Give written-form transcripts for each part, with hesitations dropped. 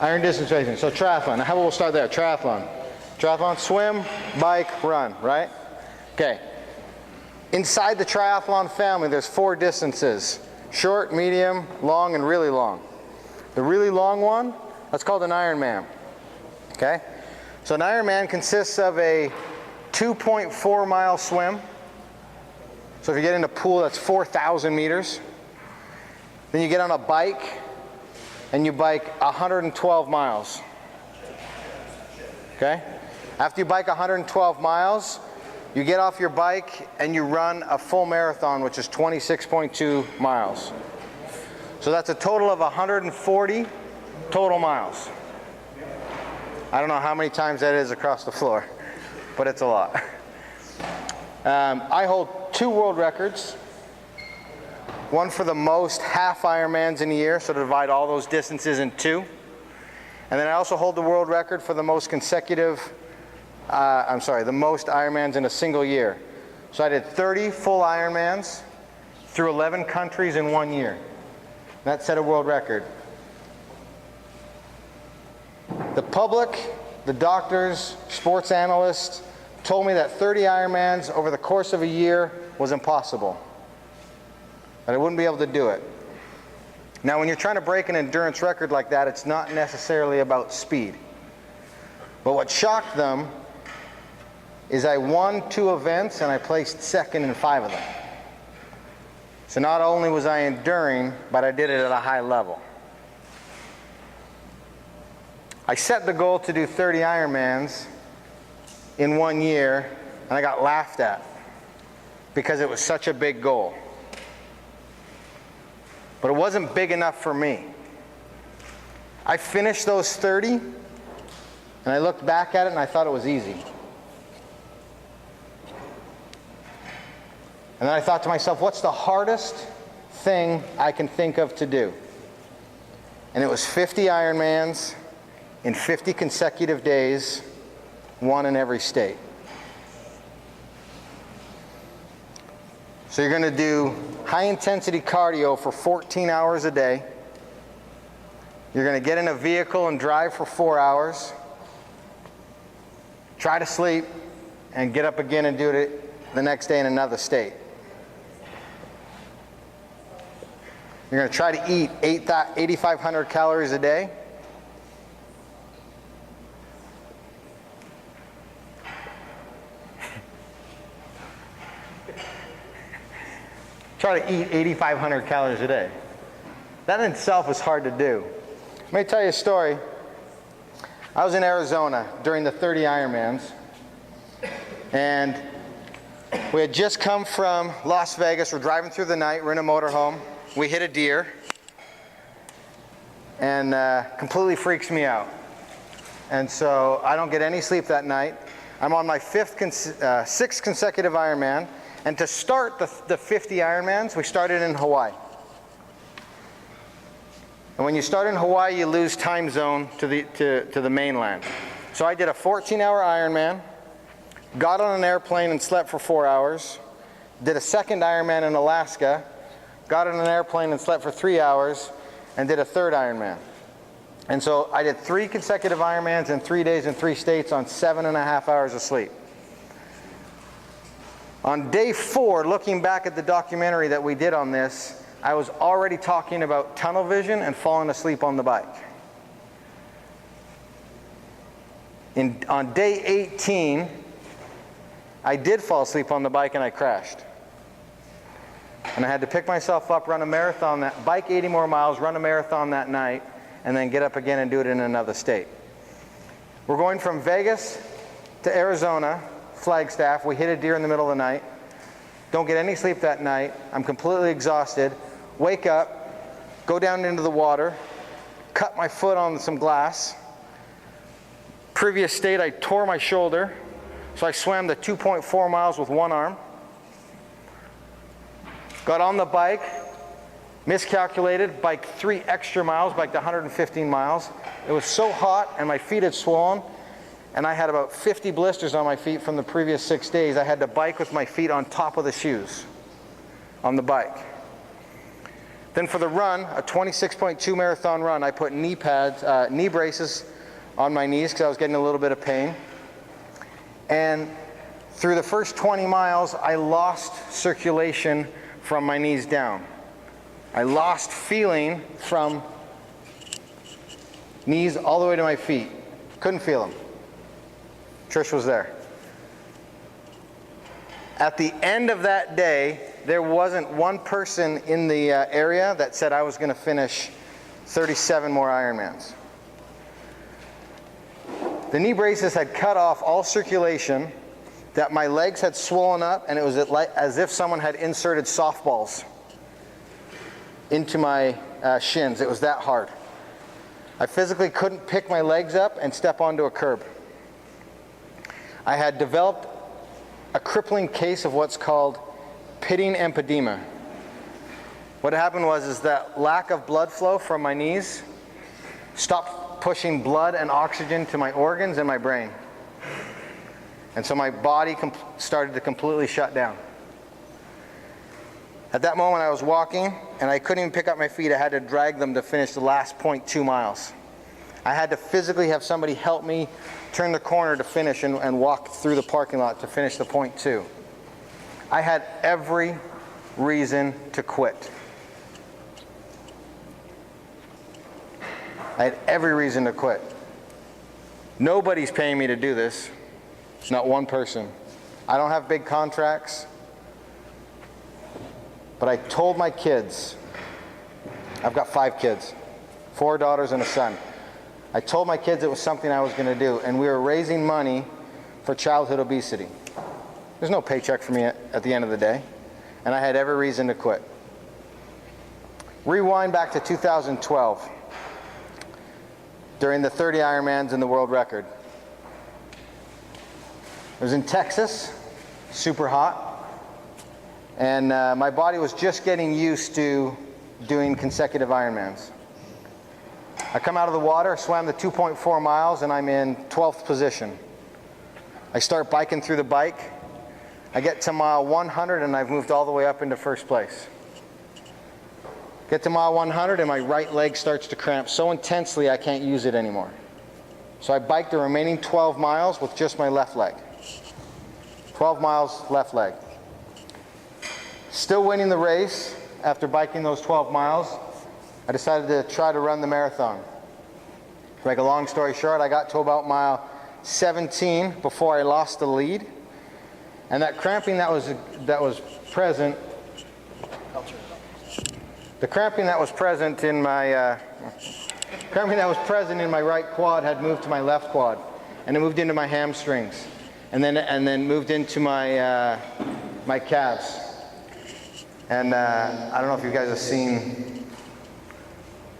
Iron distance racing. So triathlon. How about we'll start there? Triathlon. Triathlon, swim, bike, run, right? Okay. Inside the triathlon family, there's 4 distances. Short, medium, long, and really long. The really long one, that's called an Ironman. Okay? So an Ironman consists of a 2.4 mile swim. So if you get in a pool, that's 4,000 meters. Then you get on a bike, and you bike 112 miles. Okay? After you bike 112 miles, you get off your bike and you run a full marathon, which is 26.2 miles. So that's a total of 140 total miles. I don't know how many times that is across the floor, but it's a lot. I hold 2 world records. One for the most half Ironmans in a year, so to divide all those distances in 2. And then I also hold the world record for the most consecutive, the most Ironmans in a single year. So I did 30 full Ironmans through 11 countries in 1 year. That set a world record. The public, the doctors, sports analysts told me that 30 Ironmans over the course of a year was impossible. That I wouldn't be able to do it. Now, when you're trying to break an endurance record like that, it's not necessarily about speed. But what shocked them is I won 2 events and I placed second in 5 of them. So not only was I enduring, but I did it at a high level. I set the goal to do 30 Ironmans in 1 year, and I got laughed at because it was such a big goal. But it wasn't big enough for me. I finished those 30, and I looked back at it and I thought it was easy. And then I thought to myself, what's the hardest thing I can think of to do? And it was 50 Ironmans in 50 consecutive days, 1 in every state. So you're going to do high-intensity cardio for 14 hours a day. You're going to get in a vehicle and drive for 4 hours. Try to sleep and get up again and do it the next day in another state. You're going to try to eat 8,500 calories a day. Try to eat 8,500 calories a day. That in itself is hard to do. Let me tell you a story. I was in Arizona during the 30 Ironmans, and we had just come from Las Vegas. We're driving through the night. We're in a motorhome. We hit a deer, and completely freaks me out. And so I don't get any sleep that night. I'm on my 6th consecutive Ironman. And to start the 50 Ironmans, we started in Hawaii. And when you start in Hawaii, you lose time zone to the mainland. So I did a 14-hour Ironman, got on an airplane and slept for 4 hours, did a second Ironman in Alaska, got on an airplane and slept for 3 hours, and did a third Ironman. And so I did 3 consecutive Ironmans in 3 days in 3 states on 7.5 hours of sleep. On day 4, looking back at the documentary that we did on this, I was already talking about tunnel vision and falling asleep on the bike. On day 18, I did fall asleep on the bike and I crashed. And I had to pick myself up, run a marathon, bike 80 more miles, run a marathon that night, and then get up again and do it in another state. We're going from Vegas to Arizona, Flagstaff. We hit a deer in the middle of the night. Don't get any sleep that night. I'm completely exhausted. Wake up, go down into the water, cut my foot on some glass. Previous state, I tore my shoulder, so I swam the 2.4 miles with one arm. Got on the bike, miscalculated, biked 3 extra miles, biked 115 miles. It was so hot and my feet had swollen, and I had about 50 blisters on my feet from the previous 6 days. I had to bike with my feet on top of the shoes on the bike. Then for the run, a 26.2 marathon run, I put knee pads, knee braces on my knees because I was getting a little bit of pain. And through the first 20 miles, I lost circulation from my knees down. I lost feeling from knees all the way to my feet. Couldn't feel them. Trish was there. At the end of that day, there wasn't one person in the area that said I was going to finish 37 more Ironmans. The knee braces had cut off all circulation, that my legs had swollen up, and it was as if someone had inserted softballs into my shins. It was that hard. I physically couldn't pick my legs up and step onto a curb. I had developed a crippling case of what's called pitting empedema. What happened was that lack of blood flow from my knees stopped pushing blood and oxygen to my organs and my brain. And so my body started to completely shut down. At that moment I was walking and I couldn't even pick up my feet. I had to drag them to finish the last 0.2 miles. I had to physically have somebody help me turn the corner to finish and walk through the parking lot to finish the 0.2. I had every reason to quit. I had every reason to quit. Nobody's paying me to do this. Not one person. I don't have big contracts. But I told my kids, I've got 5 kids, 4 daughters and a son. I told my kids it was something I was going to do, and we were raising money for childhood obesity. There's no paycheck for me at the end of the day, and I had every reason to quit. Rewind back to 2012, during the 30 Ironmans and the world record. It was in Texas, super hot, and my body was just getting used to doing consecutive Ironmans. I come out of the water, swam the 2.4 miles, and I'm in 12th position. I start biking through the bike. I get to mile 100, and I've moved all the way up into first place. Get to mile 100, and my right leg starts to cramp so intensely I can't use it anymore. So I bike the remaining 12 miles with just my left leg. 12 miles, left leg. Still winning the race after biking those 12 miles. I decided to try to run the marathon. To make a long story short, I got to about mile 17 before I lost the lead. And that cramping that was present, the cramping that was present in my right quad had moved to my left quad, and it moved into my hamstrings, and then moved into my my calves. And I don't know if you guys have seen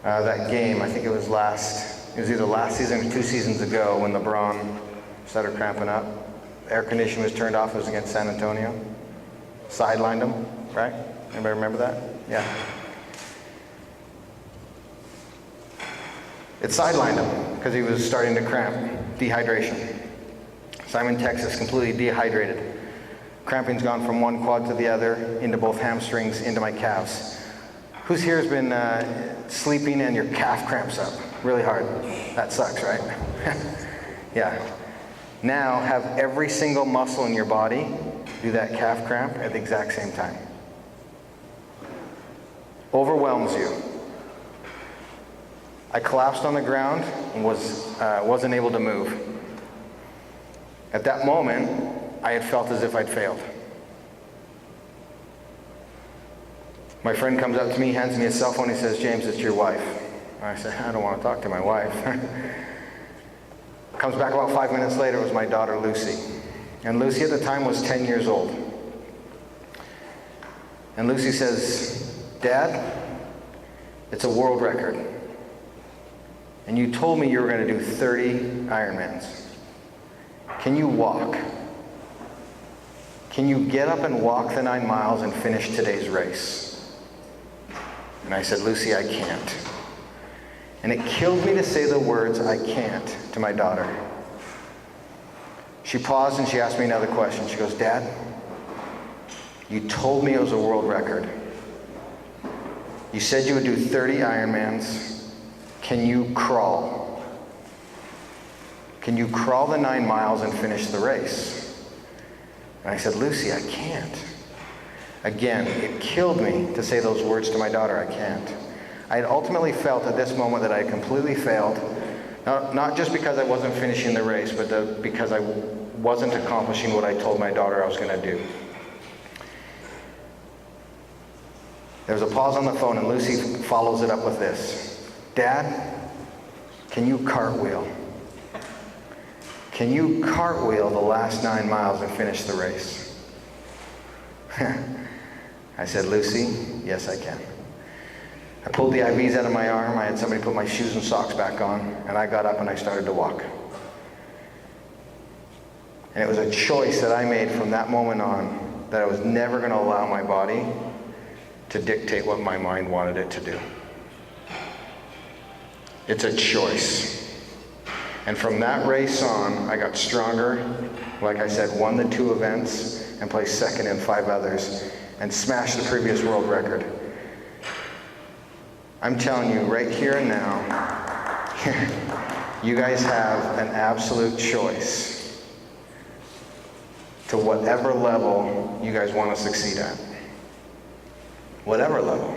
that game. I think it was either last season or 2 seasons ago when LeBron started cramping up. Air conditioning was turned off. It was against San Antonio. Sidelined him, right? Anybody remember that? Yeah. It sidelined him because he was starting to cramp, dehydration. So I'm in Texas, completely dehydrated. Cramping's gone from one quad to the other, into both hamstrings, into my calves. Who's here has been sleeping and your calf cramps up really hard? That sucks, right? Yeah. Now have every single muscle in your body do that calf cramp at the exact same time. Overwhelms you. I collapsed on the ground and wasn't able to move. At that moment, I had felt as if I'd failed. My friend comes up to me, hands me his cell phone, he says, "James, it's your wife." I said, "I don't want to talk to my wife." Comes back about 5 minutes later, it was my daughter Lucy. And Lucy at the time was 10 years old. And Lucy says, "Dad, it's a world record. And you told me you were going to do 30 Ironmans. Can you walk? Can you get up and walk the 9 miles and finish today's race?" And I said, "Lucy, I can't." And it killed me to say the words "I can't" to my daughter. She paused and she asked me another question. She goes, "Dad, you told me it was a world record. You said you would do 30 Ironmans. Can you crawl? Can you crawl the 9 miles and finish the race? And I said, Lucy, I can't. Again, it killed me to say those words to my daughter, I can't. I had ultimately felt at this moment that I had completely failed, not just because I wasn't finishing the race, but because I wasn't accomplishing what I told my daughter I was going to do. There was a pause on the phone, and Lucy follows it up with this. Dad, can you cartwheel? Can you cartwheel the last 9 miles and finish the race? I said, Lucy, yes, I can. I pulled the IVs out of my arm. I had somebody put my shoes and socks back on, and I got up and I started to walk. And it was a choice that I made from that moment on that I was never going to allow my body to dictate what my mind wanted it to do. It's a choice. And from that race on, I got stronger. Like I said, won the 2 events and placed second in 5 others and smashed the previous world record. I'm telling you right here and now, you guys have an absolute choice to whatever level you guys want to succeed at. Whatever level.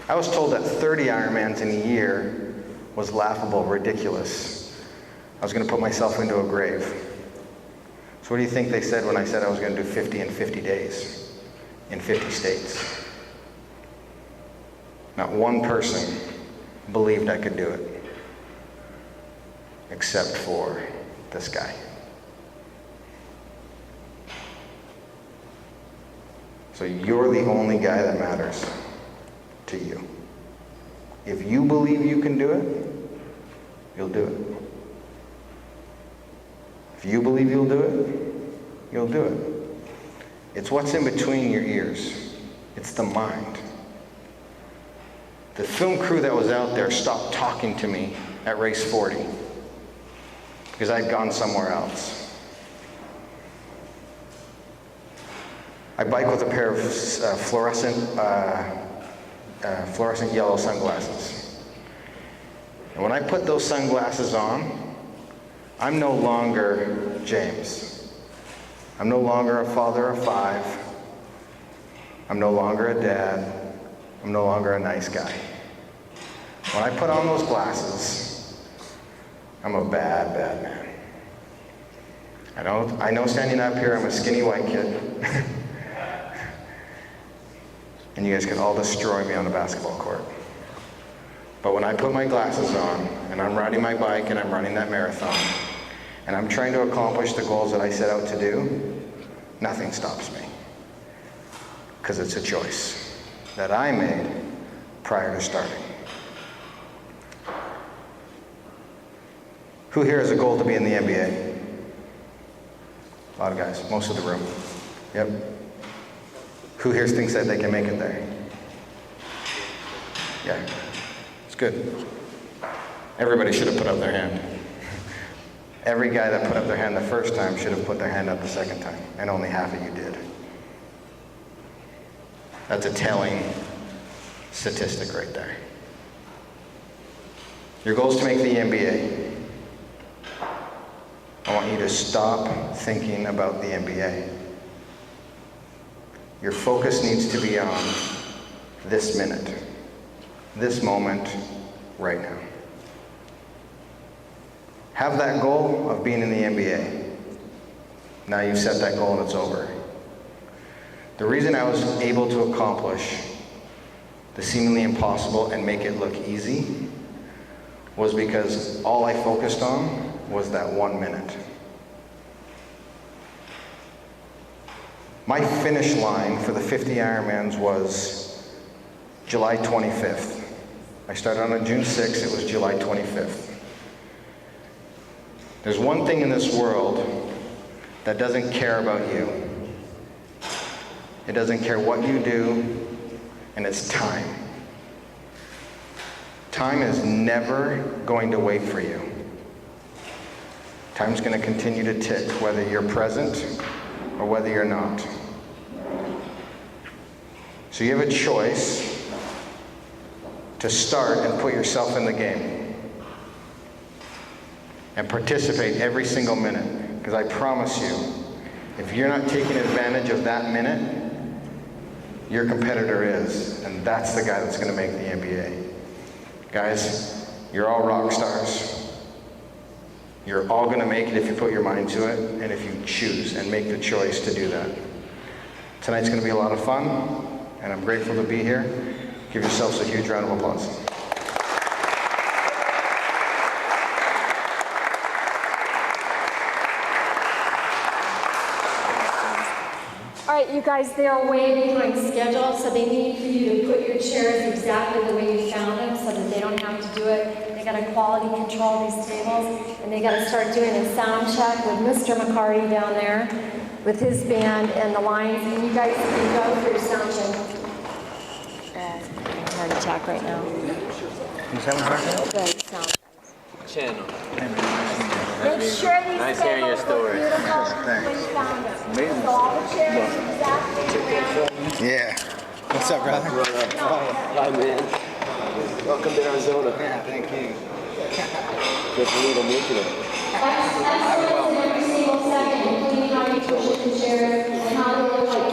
I was told that 30 Ironmans in a year was laughable, ridiculous. I was going to put myself into a grave. So what do you think they said when I said I was going to do 50 in 50 days in 50 states? Not one person believed I could do it, except for this guy. So you're the only guy that matters to you. If you believe you can do it, you'll do it. If you believe you'll do it, you'll do it. It's what's in between your ears. It's the mind. The film crew that was out there stopped talking to me at race 40 because I'd gone somewhere else. I bike with a pair of fluorescent yellow sunglasses. And when I put those sunglasses on, I'm no longer James. I'm no longer a father of 5. I'm no longer a dad. I'm no longer a nice guy. When I put on those glasses, I'm a bad, bad man. I know standing up here, I'm a skinny white kid. And you guys could all destroy me on a basketball court. But when I put my glasses on, and I'm riding my bike, and I'm running that marathon, and I'm trying to accomplish the goals that I set out to do, nothing stops me. Because it's a choice that I made prior to starting. Who here has a goal to be in the NBA? A lot of guys, most of the room. Yep. Who here thinks that they can make it there? Yeah, it's good. Everybody should have put up their hand. Every guy that put up their hand the first time should have put their hand up the second time, and only half of you did. That's a telling statistic right there. Your goal is to make the NBA. I want you to stop thinking about the NBA. Your focus needs to be on this minute, this moment, right now. Have that goal of being in the NBA. Now you've set that goal and it's over. The reason I was able to accomplish the seemingly impossible and make it look easy was because all I focused on was that 1 minute. My finish line for the 50 Ironmans was July 25th. I started on June 6th, it was July 25th. There's one thing in this world that doesn't care about you. It doesn't care what you do, and it's time. Time is never going to wait for you. Time's going to continue to tick, whether you're present or whether you're not. So you have a choice to start and put yourself in the game. And participate every single minute. Because I promise you, if you're not taking advantage of that minute, your competitor is. And that's the guy that's going to make the NBA. Guys, you're all rock stars. You're all going to make it if you put your mind to it and if you choose and make the choice to do that. Tonight's going to be a lot of fun, and I'm grateful to be here. Give yourselves a huge round of applause. All right, you guys, they are way behind schedule, so they need for you to put your chairs exactly the way you found them so that they don't have to do it. They got to quality control these tables, and they got to start doing a sound check with Mr. McCarty down there with his band and the lines, and you guys can go for your sound check. Hard to check right now. Good sound. Channel. Make sure these Nice hearing your tables story. look beautiful when you found them. So all the chairs exactly around. Yeah. What's up, brother? Hi, man. Welcome to Arizona. Yeah, thank you. Good for you to meet you. Excellence in every single second, including how you push the chairs and how they look like